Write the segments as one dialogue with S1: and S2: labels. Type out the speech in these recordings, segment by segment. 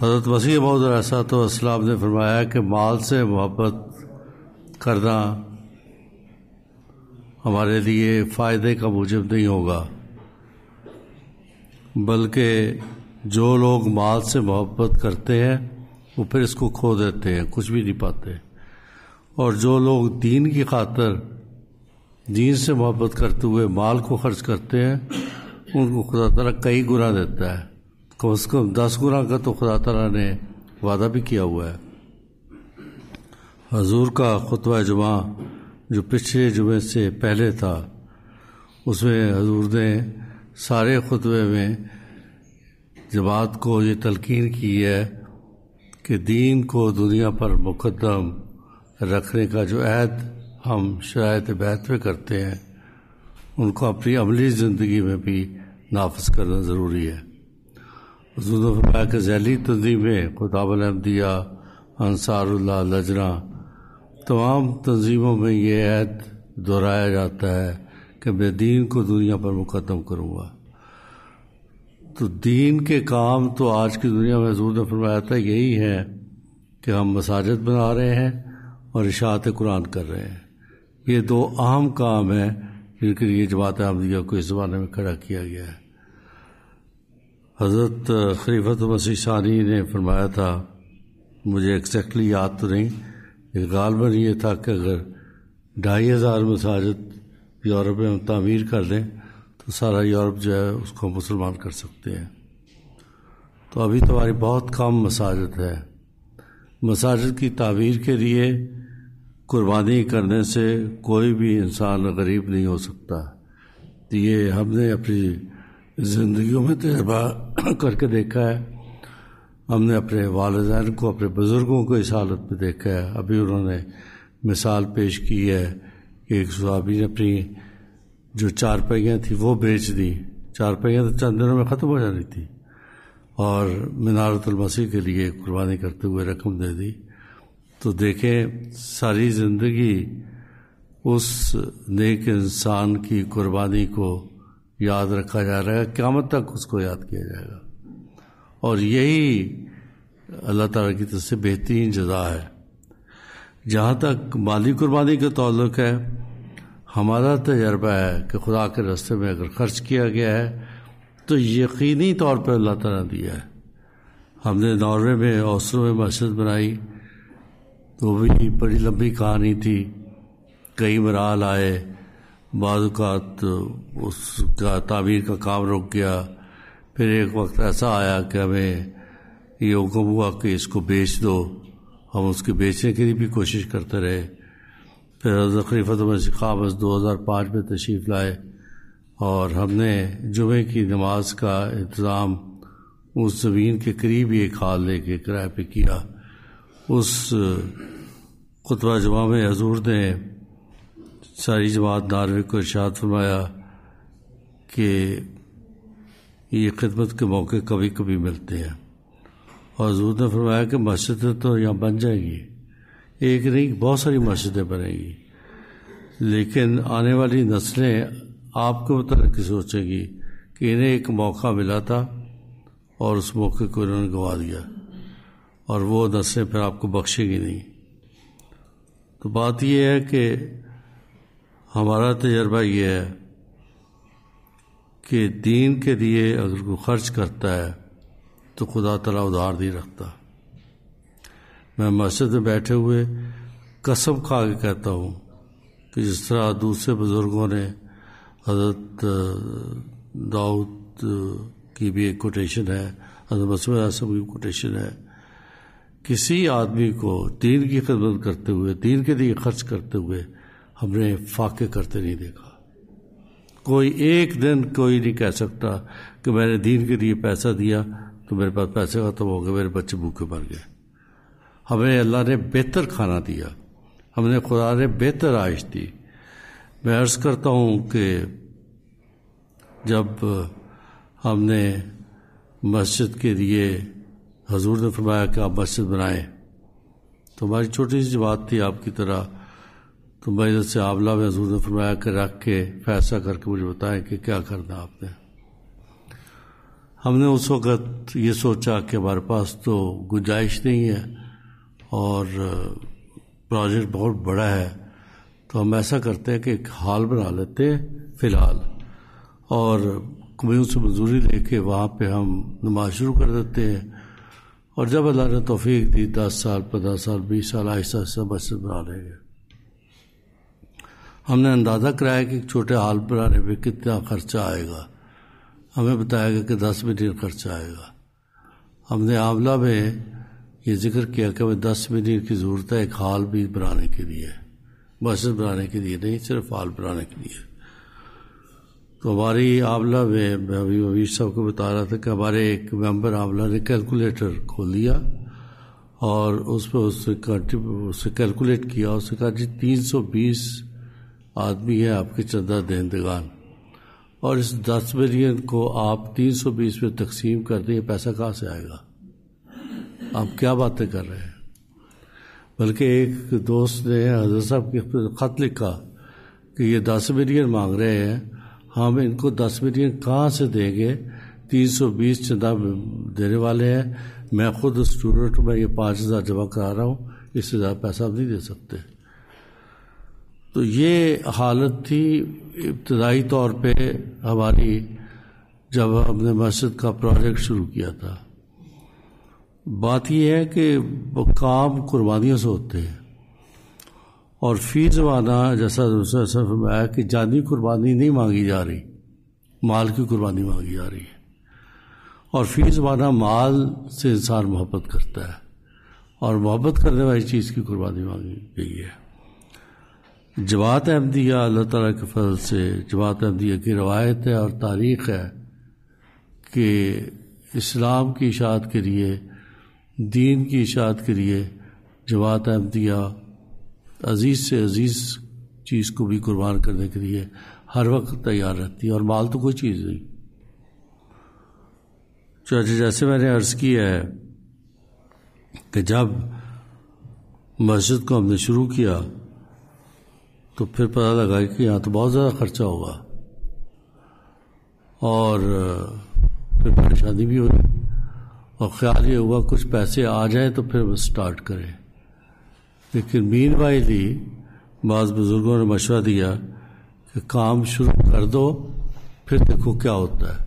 S1: حضرت مسیح موعود علیہ السلام نے فرمایا کہ مال سے محبت کرنا ہمارے لیے فائدے کا موجب نہیں ہوگا، بلکہ جو لوگ مال سے محبت کرتے ہیں وہ پھر اس کو کھو دیتے ہیں، کچھ بھی نہیں پاتے، اور جو لوگ دین کی خاطر دین سے محبت کرتے ہوئے مال کو خرچ کرتے ہیں ان کو خدا تعالیٰ کئی گنا دیتا ہے، کم از کم 10 گنا کا تو خدا تعالیٰ نے وعدہ بھی کیا ہوا ہے۔ حضور کا خطبہ جمعہ جو پچھلے جمعے سے پہلے تھا، اس میں حضور نے سارے خطبے میں جماعت کو یہ تلقین کی ہے کہ دین کو دنیا پر مقدم رکھنے کا جو عہد ہم شرائط بیعت پہ کرتے ہیں ان کو اپنی عملی زندگی میں بھی نافذ کرنا ضروری ہے۔ حضور نے فرمایا کہ ذیلی تنظیمیں، خطاب الانبیاء، انصار اللہ، لجنہ، تمام تنظیموں میں یہ عہد دہرایا جاتا ہے کہ میں دین کو دنیا پر مقدم کروں گا۔ تو دین کے کام تو آج کی دنیا میں حضور نے فرمایا تھا یہی ہے کہ ہم مساجد بنا رہے ہیں اور اشاعت قرآن کر رہے ہیں، یہ 2 اہم کام ہیں جن کے لیے جماعت احمدیہ کو اس زمانے میں کھڑا کیا گیا ہے۔ حضرت خلیفۃ مسیح ثانی نے فرمایا تھا، مجھے ایگزیکٹلی یاد تو نہیں، غالباً یہ تھا کہ اگر 2500 مساجد یورپ میں ہم تعمیر کر لیں تو سارا یورپ جو ہے اس کو مسلمان کر سکتے ہیں۔ تو ابھی تو ہماری بہت کم مساجد ہے۔ مساجد کی تعمیر کے لیے قربانی کرنے سے کوئی بھی انسان غریب نہیں ہو سکتا، یہ ہم نے اپنی زندگیوں میں تجربہ کر کے دیکھا ہے۔ ہم نے اپنے والدین کو، اپنے بزرگوں کو اس حالت میں دیکھا ہے۔ ابھی انہوں نے مثال پیش کی ہے کہ ایک صحابی نے اپنی جو 4 پہیاں تھیں وہ بیچ دی، 4 پہیاں تو چند دنوں میں ختم ہو جانی تھی، اور منارۃ المسیح کے لیے قربانی کرتے ہوئے رقم دے دی۔ تو دیکھیں ساری زندگی اس نیک انسان کی قربانی کو یاد رکھا جا رہا ہے، قیامت تک اس کو یاد کیا جائے گا، اور یہی اللہ تعالیٰ کی طرف سے بہترین جزا ہے۔ جہاں تک مالی قربانی کا تعلق ہے، ہمارا تجربہ ہے کہ خدا کے راستے میں اگر خرچ کیا گیا ہے تو یقینی طور پر اللہ تعالیٰ نے دیا ہے۔ ہم نے ناروے میں اوسلو میں مسجد بنائی، تو بھی بڑی لمبی کہانی تھی، کئی مراحل آئے، بعض اوقات اس کا تعمیر کا کام رک گیا، پھر ایک وقت ایسا آیا کہ ہمیں یہ حکم ہوا کہ اس کو بیچ دو، ہم اس کے بیچنے کے لیے بھی کوشش کرتے رہے۔ پھر حضرت خلیفۃ مسیح خامس 2005 میں تشریف لائے اور ہم نے جمعے کی نماز کا انتظام اس زمین کے قریب ہی ایک ہال لے کے کرائے پہ کیا۔ اس خطبہ جمعہ میں حضور نے ساری جماعت ناروے کو ارشاد فرمایا کہ یہ خدمت کے موقع کبھی کبھی ملتے ہیں، اور حضور نے فرمایا کہ مسجدیں تو یہاں بن جائیں گی، ایک نہیں بہت ساری مسجدیں بنیں گی، لیکن آنے والی نسلیں آپ کے متعلق سوچیں گی کہ انہیں ایک موقع ملا تھا اور اس موقع کو انہوں نے گنوا دیا، اور وہ نسلیں پھر آپ کو بخشیں گی نہیں۔ تو بات یہ ہے کہ ہمارا تجربہ یہ ہے کہ دین کے لیے اگر کوئی خرچ کرتا ہے تو خدا تعالیٰ ادھار نہیں رکھتا۔ میں مسجد میں بیٹھے ہوئے قسم کھا کے کہتا ہوں کہ جس طرح دوسرے بزرگوں نے، حضرت داؤد کی بھی ایک کوٹیشن ہے، حضرت مسیح علیہ السلام کی کوٹیشن ہے، کسی آدمی کو دین کی خدمت کرتے ہوئے، دین کے لیے خرچ کرتے ہوئے ہم نے فاقے کرتے نہیں دیکھا۔ کوئی ایک دن کوئی نہیں کہہ سکتا کہ میں نے دین کے لیے پیسہ دیا تو میرے پاس پیسے ختم ہو گئے، میرے بچے بھوکے مر گئے۔ ہمیں اللہ نے بہتر کھانا دیا، ہم نے خدا نے بہتر عائش دی۔ میں عرض کرتا ہوں کہ جب ہم نے مسجد کے لیے حضور نے فرمایا کہ آپ مسجد بنائیں، تو ہماری چھوٹی سی جماعت تھی آپ کی طرح، تو مجلس سے عاملہ میں حضور نے فرمایا کہ رکھ کے فیصلہ کر کے مجھے بتائیں کہ کیا کرنا آپ نے۔ ہم نے اس وقت یہ سوچا کہ ہمارے پاس تو گنجائش نہیں ہے اور پروجیکٹ بہت بڑا ہے، تو ہم ایسا کرتے ہیں کہ ایک ہال بنا لیتے ہیں فی الحال، اور کمیون سے منظوری لے کے وہاں پہ ہم نماز شروع کر دیتے ہیں، اور جب اللہ نے توفیق دی 10 سال 15 سال 20 سال آہستہ آہستہ مسجد بنا لیں گے۔ ہم نے اندازہ کرایا کہ ایک چھوٹے ہال بنانے پہ کتنا خرچہ آئے گا، ہمیں بتایا گیا کہ 10 ملین خرچہ آئے گا۔ ہم نے عاملہ میں یہ ذکر کیا کہ ہمیں 10 ملین کی ضرورت ہے ایک ہال بھی بنانے کے لیے، مسجد بنانے کے لیے نہیں، صرف ہال بنانے کے لیے۔ تو ہماری عاملہ میں ابھی ویر صاحب کو بتا رہا تھا کہ ہمارے ایک ممبر عاملہ نے کیلکولیٹر کھول لیا اور اس پہ اس سے کیلکولیٹ کیا، اس نے کہا جی 320 آدمی ہیں آپ کے چندہ دہندگان، اور اس 10 ملین کو آپ 320 میں تقسیم کر دیں، یہ پیسہ کہاں سے آئے گا؟ آپ کیا باتیں کر رہے ہیں؟ بلکہ ایک دوست نے حضرت صاحب کے خط لکھا کہ یہ 10 ملین مانگ رہے ہیں، ہم ان کو 10 ملین کہاں سے دیں گے؟ 320 چندہ دینے والے ہیں، میں خود اسٹوڈنٹ ہوں، میں یہ 5000 جمع کرا رہا ہوں، اس سے زیادہ پیسہ ہم نہیں دے سکتے۔ تو یہ حالت تھی ابتدائی طور پہ ہماری جب ہم نے مسجد کا پروجیکٹ شروع کیا تھا۔ بات یہ ہے کہ وہ کام قربانیوں سے ہوتے ہیں، اور فی زمانہ جیسا دوسرا فرمایا کہ جانی قربانی نہیں مانگی جا رہی، مال کی قربانی مانگی جا رہی ہے، اور فی زمانہ مال سے انسان محبت کرتا ہے، اور محبت کرنے والی چیز کی قربانی مانگی گئی ہے۔ جماعت احمدیہ اللہ تعالیٰ کے فضل سے، جماعت احمدیہ کی روایت ہے اور تاریخ ہے کہ اسلام کی اشاعت کے لیے، دین کی اشاعت کے لیے جماعت احمدیہ عزیز سے عزیز چیز کو بھی قربان کرنے کے لیے ہر وقت تیار رہتی ہے، اور مال تو کوئی چیز نہیں۔ جیسے میں نے عرض کیا ہے کہ جب مسجد کو ہم نے شروع کیا تو پھر پتہ لگا کہ یہاں تو بہت زیادہ خرچہ ہوگا، اور پھر پریشانی بھی ہوئی، اور خیال یہ ہوا کچھ پیسے آ جائیں تو پھر وہ سٹارٹ کریں۔ لیکن مین وائلی بعض بزرگوں نے مشورہ دیا کہ کام شروع کر دو، پھر دیکھو کیا ہوتا ہے،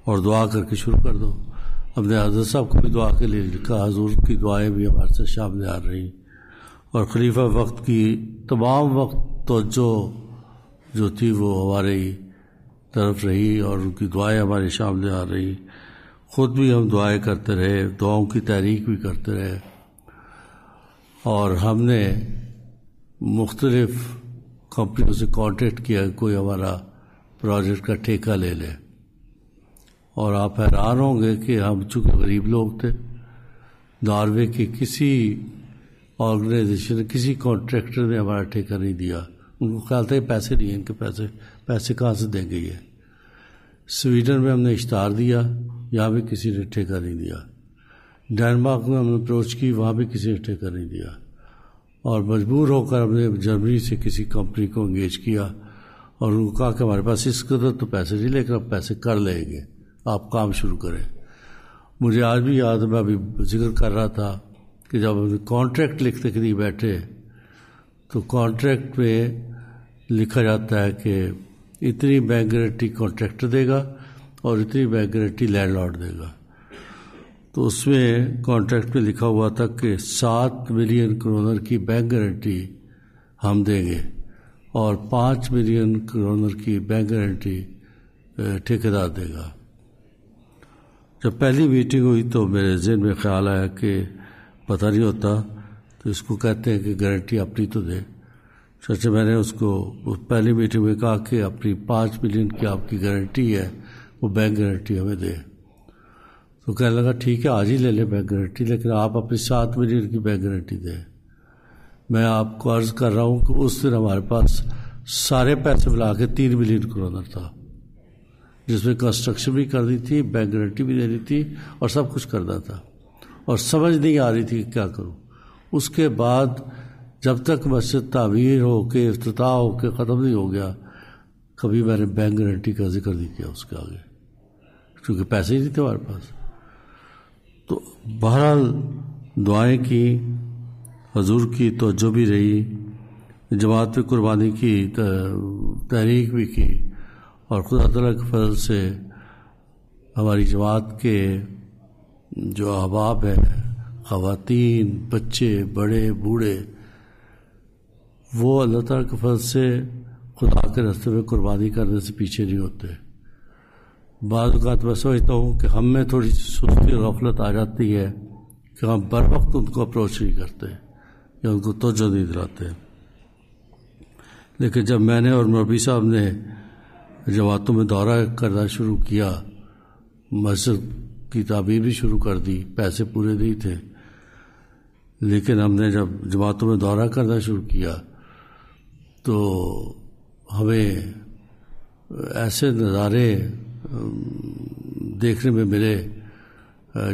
S1: اور دعا کر کے شروع کر دو۔ ہم نے حضرت صاحب کو بھی دعا کے لیے لکھا، حضور کی دعائیں بھی ہمارے سے شامل آ رہی، اور خلیفہ وقت کی تمام وقت توجہ جو تھی وہ ہماری طرف رہی، اور ان کی دعائیں ہمارے شامل آ رہی۔ خود بھی ہم دعائیں کرتے رہے، دعاؤں کی تحریک بھی کرتے رہے، اور ہم نے مختلف کمپنیوں سے کانٹیکٹ کیا کہ کوئی ہمارا پروجیکٹ کا ٹھیکہ لے لے، اور آپ حیران ہوں گے کہ ہم چونکہ غریب لوگ تھے، ناروے کے کسی آرگنائزیشن، کسی کانٹریکٹر نے ہمارا ٹھیکہ نہیں دیا، ان کو خیال تھا کہ پیسے نہیں ہیں، ان کے پیسے کہاں سے دیں گے یہ۔ سویڈن میں ہم نے اشتہار دیا، یہاں بھی کسی نے ٹھیکہ نہیں دیا۔ ڈینمارک میں ہم نے اپروچ کی، وہاں بھی کسی نے ٹھیکہ نہیں دیا، اور مجبور ہو کر ہم نے جرمنی سے کسی کمپنی کو انگیج کیا، اور ان کو کہا کہ ہمارے پاس اس قدر تو پیسے نہیں، لیکن اب پیسے کر لیں گے، آپ کام شروع کریں۔ مجھے آج بھی یاد ہے، میں ابھی ذکر کر رہا تھا کہ جب ہم کانٹریکٹ لکھنے کے لیے بیٹھے تو کانٹریکٹ میں لکھا جاتا ہے کہ اتنی بینک گارنٹی کانٹریکٹر دے گا اور اتنی بینک گارنٹی لینڈ لارڈ دے گا۔ تو اس میں کانٹریکٹ میں لکھا ہوا تھا کہ 7 ملین کرونر کی بینک گارنٹی ہم دیں گے، اور 5 ملین کرونر کی بینک گارنٹی ٹھیکیدار دے گا۔ جب پہلی میٹنگ ہوئی تو میرے ذہن میں خیال آیا کہ پتہ نہیں ہوتا، تو اس کو کہتے ہیں کہ گارنٹی اپنی تو دے۔ چچا میں نے اس کو پہلی میٹنگ میں کہا کہ اپنی 5 ملین کی آپ کی گارنٹی ہے، وہ بینک گارنٹی ہمیں دے۔ تو کہنے لگا ٹھیک ہے آج ہی لے لیں بینک گارنٹی، لیکن آپ اپنی 7 ملین کی بینک گارنٹی دیں۔ میں آپ کو عرض کر رہا ہوں کہ اس دن ہمارے پاس سارے پیسے ملا کے 3 ملین کرونر تھا، جس میں کنسٹرکشن بھی کر دی تھی، بینک گارنٹی بھی دینی تھی، اور سب کچھ کرنا تھا، اور سمجھ نہیں آ رہی تھی کہ کیا کروں۔ اس کے بعد جب تک مسجد تعمیر ہو کے افتتاح ہو کے ختم نہیں ہو گیا، کبھی میں نے بینک گارنٹی کا ذکر نہیں کیا اس کے آگے۔ کیونکہ پیسے ہی نہیں تھے ہمارے پاس. تو بہرحال دعائیں کی، حضور کی توجہ بھی رہی، جماعت پہ قربانی کی، تحریک بھی کی، اور خدا تعالیٰ کے فضل سے ہماری جماعت کے جو احباب ہیں، خواتین، بچے، بڑے بوڑھے، وہ اللہ تعالیٰ کے فضل سے خدا کے راستے میں قربانی کرنے سے پیچھے نہیں ہوتے. بعض اوقات میں سمجھتا ہوں کہ ہم میں تھوڑی سی سستی اور غفلت آ جاتی ہے کہ ہم بر وقت ان کو اپروچ نہیں کرتے یا ان کو توجہ نہیں دلاتے. لیکن جب میں نے اور مربی صاحب نے جماعتوں میں دورہ کرنا شروع کیا، مسجد کی تعمیر بھی شروع کر دی، پیسے پورے نہیں تھے، لیکن ہم نے جب جماعتوں میں دورہ کرنا شروع کیا تو ہمیں ایسے نظارے دیکھنے میں ملے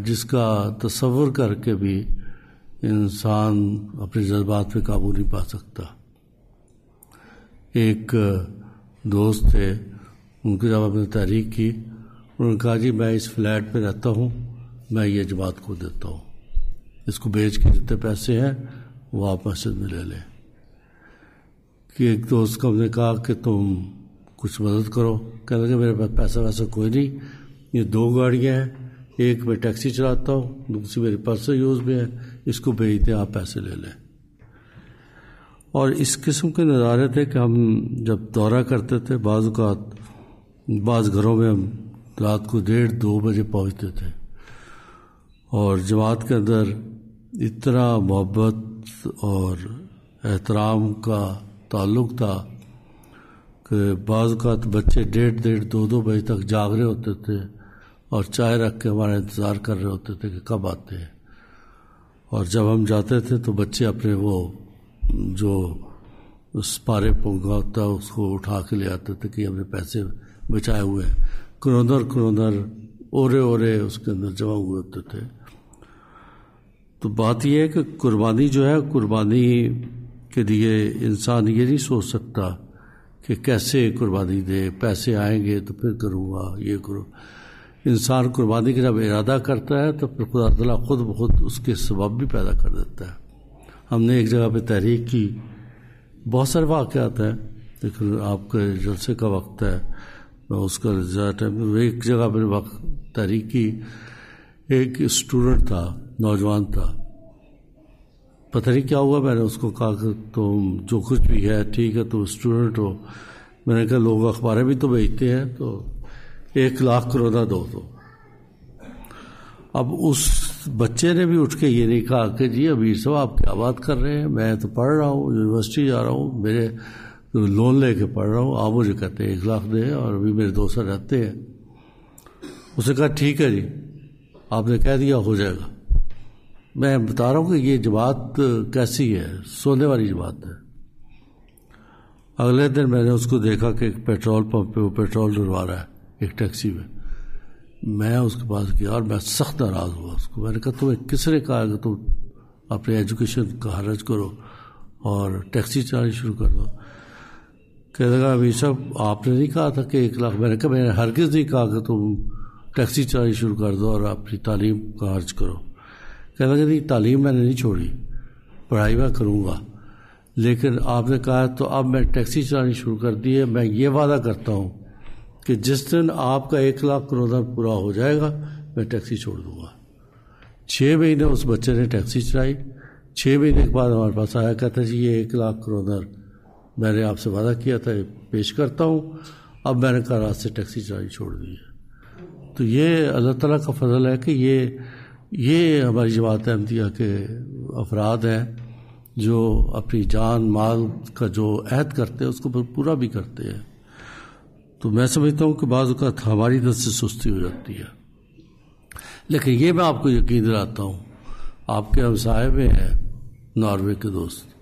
S1: جس کا تصور کر کے بھی انسان اپنے جذبات پہ قابو نہیں پا سکتا. ایک دوست تھے، ان کو جب ہم نے تحریک کی، انہوں نے کہا جی میں اس فلیٹ پہ رہتا ہوں، میں یہ جماعت کو دیتا ہوں، اس کو بیچ کے جتنے پیسے ہیں وہ آپ مسجد میں لے لیں. کہ ایک دوست کو ہم نے کہا کہ تم کچھ مدد کرو، کہنے لگے میرے پاس پیسہ ویسا کوئی نہیں، یہ 2 گاڑیاں ہیں، ایک میں ٹیکسی چلاتا ہوں، دوسری میری پرسنل یوز میں ہے، اس کو بیچ دیں، آپ پیسے لے لیں. اور اس قسم کے نظارے تھے کہ ہم جب دورہ کرتے تھے، بعض اوقات بعض گھروں میں ہم رات کو 1:30-2 بجے پہنچتے تھے، اور جماعت کے اندر اتنا محبت اور احترام کا تعلق تھا کہ بعض اوقات بچے 1:30-2 بجے تک جاگ رہے ہوتے تھے اور چائے رکھ کے ہمارا انتظار کر رہے ہوتے تھے کہ کب آتے ہیں. اور جب ہم جاتے تھے تو بچے اپنے وہ جو اس پارے پونگا ہوتا ہے اس کو اٹھا کے لے آتے تھے کہ ہم نے پیسے بچائے ہوئے ہیں. کروندر اورے اس کے اندر جمع ہوئے ہوتے تھے. تو بات یہ ہے کہ قربانی جو ہے، قربانی کے لیے انسان یہ نہیں سوچ سکتا کہ کیسے قربانی دے، پیسے آئیں گے تو پھر کروں گا، یہ کرو. انسان قربانی کا جب ارادہ کرتا ہے تو پھر خدا تعالیٰ خود بخود اس کے سبب بھی پیدا کر دیتا ہے. ہم نے ایک جگہ پہ تحریک کی، بہت سارے واقعات ہیں لیکن آپ کے جلسے کا وقت ہے، میں اس کا زیادہ ٹائم. ایک جگہ پہ وقت تحریک کی، ایک اسٹوڈنٹ تھا، نوجوان تھا، پتہ نہیں کیا ہوا، میں نے اس کو کہا کہ تم جو کچھ بھی ہے ٹھیک ہے، تم اسٹوڈنٹ ہو. میں نے کہا لوگ اخباریں بھی تو بیچتے ہیں، تو 1 لاکھ کروڑا دو. اب اس بچے نے بھی اٹھ کے یہ نہیں کہا کہ جی امیر صاحب آپ کیا بات کر رہے ہیں، میں تو پڑھ رہا ہوں، یونیورسٹی جا رہا ہوں، میرے لون لے کے پڑھ رہا ہوں، آپ مجھے کہتے ہیں 1 لاکھ دیں، اور ابھی میرے دوست رہتے ہیں. اس نے کہا ٹھیک ہے جی، آپ نے کہہ دیا ہو جائے گا. میں بتا رہا ہوں کہ یہ جماعت کیسی ہے، سونے والی جماعت ہے. اگلے دن میں نے اس کو دیکھا کہ ایک پیٹرول پمپ پہ وہ پیٹرول ڈلوا رہا ہے ایک ٹیکسی میں. میں اس کے پاس گیا اور میں سخت ناراض ہوا. اس کو میں نے کہا تمہیں کس نے کہا کہ تم اپنی ایجوکیشن کا حرج کرو اور ٹیکسی چلانی شروع کر دو. کہنے لگا ابھی صاحب آپ نے نہیں کہا تھا کہ 1 لاکھ. میں نے کہا میں نے ہرگز نہیں کہا کہ تم ٹیکسی چلانی شروع کر دو اور اپنی تعلیم کا حرج کرو. کہنے لگا نہیں تعلیم میں نے نہیں چھوڑی، پڑھائی میں کروں گا، لیکن آپ نے کہا تو اب میں ٹیکسی چلانی شروع کر دی ہے. میں یہ وعدہ کرتا ہوں کہ جس دن آپ کا 1 لاکھ کروڑ پورا ہو جائے گا میں ٹیکسی چھوڑ دوں گا. 6 مہینے اس بچے نے ٹیکسی چلائی. 6 مہینے کے بعد ہمارے پاس آیا، کہتا جی یہ 1 لاکھ کروڑ میں نے آپ سے وعدہ کیا تھا پیش کرتا ہوں. اب میں نے کہا رات سے ٹیکسی چلانی چھوڑ دی ہے. تو یہ اللہ تعالیٰ کا فضل ہے کہ یہ ہماری جماعت احمدیہ کے افراد ہیں جو اپنی جان مال کا جو عہد کرتے ہیں اس کو پورا بھی کرتے ہیں. تو میں سمجھتا ہوں کہ بعض اوقات ہماری طرف سے سستی ہو جاتی ہے، لیکن یہ میں آپ کو یقین دلاتا ہوں، آپ کے ہمسائے میں ہیں ناروے کے دوست،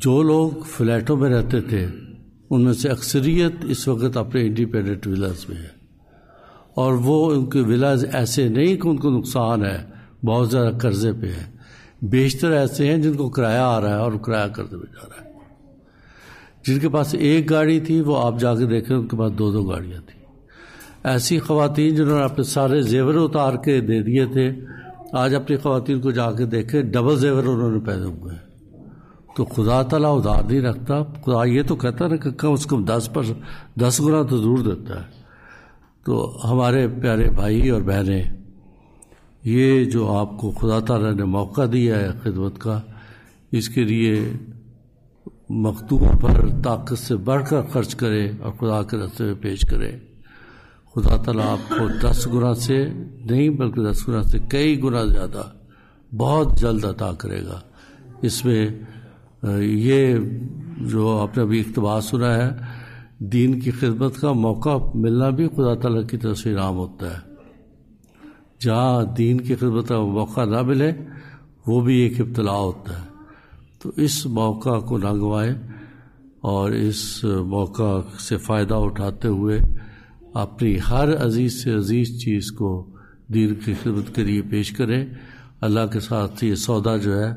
S1: جو لوگ فلیٹوں میں رہتے تھے ان میں سے اکثریت اس وقت اپنے انڈیپینڈنٹ ولاز میں ہے. اور وہ ان کے ولاز ایسے نہیں کہ ان کو نقصان ہے، بہت زیادہ قرضے پہ ہیں. بیشتر ایسے ہیں جن کو کرایہ آ رہا ہے اور کرایہ قرضے میں جا رہا ہے. جن کے پاس 1 گاڑی تھی وہ آپ جا کے دیکھیں ان کے پاس 2 گاڑیاں تھیں. ایسی خواتین جنہوں نے اپنے سارے زیور اتار کے دے دیے تھے، آج اپنی خواتین کو جا کے دیکھیں ڈبل زیور انہوں نے پہنے ہوئے ہیں. تو خدا تعالیٰ ادھار نہیں رکھتا. خدا یہ تو کہتا ہے نا کہ کم از کم 10 گنا تو ضرور دیتا ہے. تو ہمارے پیارے بھائی اور بہنیں، یہ جو آپ کو خدا تعالیٰ نے موقع دیا ہے خدمت کا، اس کے لیے مقدور پر طاقت سے بڑھ کر خرچ کرے اور خدا کے راستے میں پیش کرے. خدا تعالیٰ آپ کو 10 گنا سے نہیں بلکہ 10 گنا سے کئی گنا زیادہ بہت جلد عطا کرے گا. اس میں یہ جو آپ نے ابھی اقتباس سنا ہے، دین کی خدمت کا موقع ملنا بھی خدا تعالیٰ کی طرف سے انعام ہوتا ہے. جہاں دین کی خدمت کا موقع نہ ملے وہ بھی ایک ابتلا ہوتا ہے. تو اس موقع کو نہ گنوائیں اور اس موقع سے فائدہ اٹھاتے ہوئے اپنی ہر عزیز سے عزیز چیز کو دین کی خدمت کے لیے پیش کریں. اللہ کے ساتھ یہ سودا جو ہے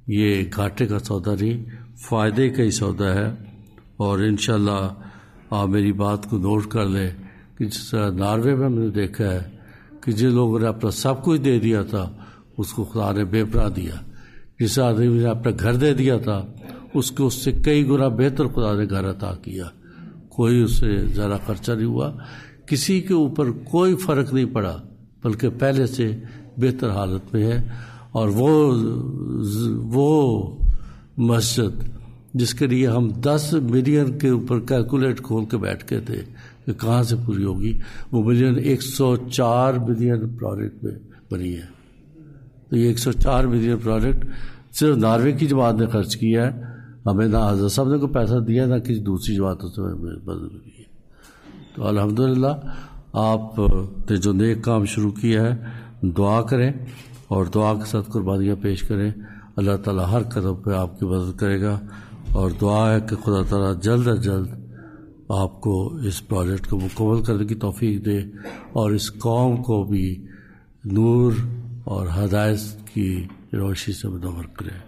S1: یہ گھاٹے کا سودا نہیں، فائدے کا ہی سودا ہے. اور انشاءاللہ آپ میری بات کو نوٹ کر لیں کہ جس طرح ناروے میں نے دیکھا ہے کہ جن لوگوں نے اپنا سب کچھ دے دیا تھا اس کو خدا نے بے پناہ دیا. جس آدمی نے اپنا گھر دے دیا تھا اس کو اس سے کئی گنا بہتر خدا نے گھر عطا کیا. کوئی اس سے زیادہ خرچہ نہیں ہوا، کسی کے اوپر کوئی فرق نہیں پڑا، بلکہ پہلے سے بہتر حالت میں ہے. اور وہ مسجد جس کے لیے ہم 10 ملین کے اوپر کیلکولیٹ کھول کے بیٹھ کے تھے کہ کہاں سے پوری ہوگی، وہ ملین 104 ملین پروجیکٹ میں بنی ہے. تو یہ 104 ملین پروجیکٹ صرف ناروے کی جماعت نے خرچ کیا ہے. ہمیں نہ حضرت صاحب نے کوئی پیسہ دیا نہ کسی دوسری جماعتوں سے مدد ملی ہے. تو الحمدللہ آپ نے جو نیک کام شروع کیا ہے، دعا کریں اور دعا کے ساتھ قربانیاں پیش کریں. اللہ تعالیٰ ہر قدم پہ آپ کی مدد کرے گا. اور دعا ہے کہ خدا تعالیٰ جلد از جلد آپ کو اس پروجیکٹ کو مکمل کرنے کی توفیق دے اور اس قوم کو بھی نور اور ہدایت کی روشنی سے منور کرے.